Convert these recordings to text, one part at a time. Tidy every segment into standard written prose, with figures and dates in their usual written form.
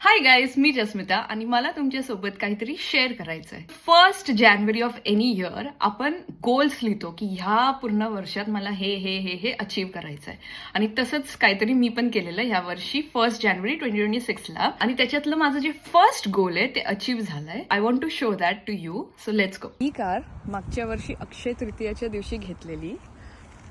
Hi guys, मी जस्मिता आणि मला तुमच्यासोबत काहीतरी शेअर करायचं आहे. 1 जानेवारी ऑफ एनी इयर आपण गोल्स लिहितो की ह्या पूर्ण वर्षात मला हे हे हे हे अचीव करायचं आहे. आणि तसंच काहीतरी मी पण केलेलं ह्या वर्षी 1 जानेवारी 2026ला. आणि त्याच्यातलं माझं जे फर्स्ट गोल आहे ते अचीव झालंय. I want to show that to you. So let's go. ही कार मागच्या वर्षी अक्षय तृतीयाच्या दिवशी घेतलेली.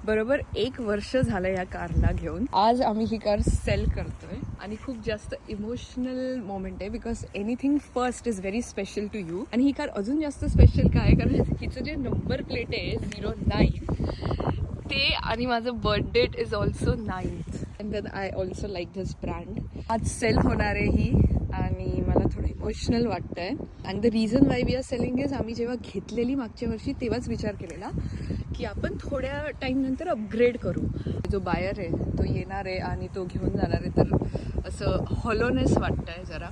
बरोबर 1 वर्ष झालं या कारला घेऊन. आज आम्ही ही कार सेल करतोय आणि खूप जास्त इमोशनल मोमेंट आहे because anything first is very special to you. आणि ही कार अजून जास्त स्पेशल काय आहे कारण हिचं जे नंबर प्लेट आहे 09 ते आणि माझं birth date is also 9th. And then I also like this brand. आज सेल होणार आहे ही आणि मला थोडं इमोशनल वाटतंय. And the reason why we are selling is आम्ही जेव्हा घेतलेली मागच्या वर्षी तेव्हाच विचार केलेला की आपण थोड्या टाइम नंतर अपग्रेड करू. जो बायर आहे तो येणार आहे आणि तो घेऊन जाणार आहे, तर असं हॉलोनेस वाटतंय जरा.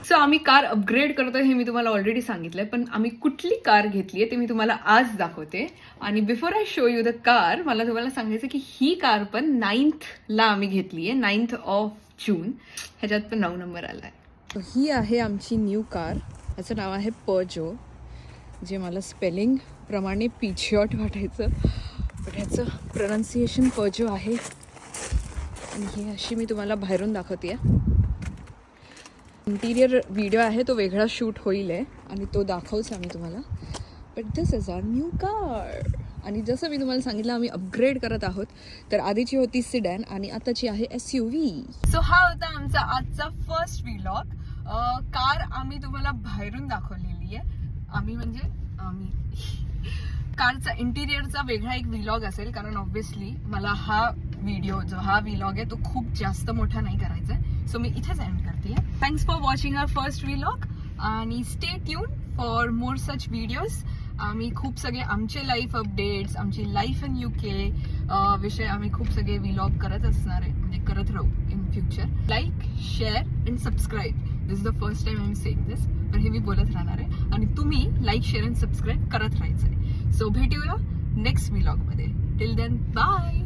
सो आम्ही कार अपग्रेड करतो हे मी तुम्हाला ऑलरेडी सांगितलंय, पण आम्ही कुठली कार घेतली आहे ते मी तुम्हाला आज दाखवते. आणि before I show you the car, मला तुम्हाला सांगायचं की ही कार पण 9th आम्ही घेतली आहे, 9th ऑफ जून. ह्याच्यात पण 9 नंबर आलाय. ही आहे आमची न्यू कार. याचं नाव आहे पर्जो, जे मला स्पेलिंग प्रमाणे पिछिऑट वाटायचं, पण ह्याचं प्रोनाऊन्सिएशन पर्जो आहे. आणि ही अशी मी तुम्हाला बाहेरून दाखवते. इंटिरियर व्हिडिओ आहे तो वेगळा शूट होईल आहे आणि तो दाखवूच आम्ही तुम्हाला. But this is our new car. आणि जसं मी तुम्हाला सांगितलं आम्ही अपग्रेड करत आहोत. तर आधीची होती सिडॅन आणि आताची आहे SUV. सो हा होता आमचा आजचा फर्स्ट व्लॉग. कार आम्ही तुम्हाला बाहेरून दाखवलेली आहे. आम्ही कारचा इंटिरियरचा वेगळा एक व्लॉग असेल, कारण ऑब्व्हियसली मला हा व्लॉग आहे तो खूप जास्त मोठा नाही करायचा आहे. सो मी इथेच एंड करते. Thanks for watching our first vlog आणि stay tune for more such videos. आम्ही खूप सगळे आमचे लाईफ अपडेट्स, आमची लाईफ इन UK विषय आम्ही खूप सगळे व्लॉग करत असणार आहे, म्हणजे करत राहू in future. Like, share and subscribe. This is the first time I am saying this, पण हे मी बोलत राहणार आहे आणि तुम्ही लाईक, शेअर अँड सबस्क्राईब करत राहायचं आहे. सो भेटूया नेक्स्ट व्लॉगमध्ये. Till then bye.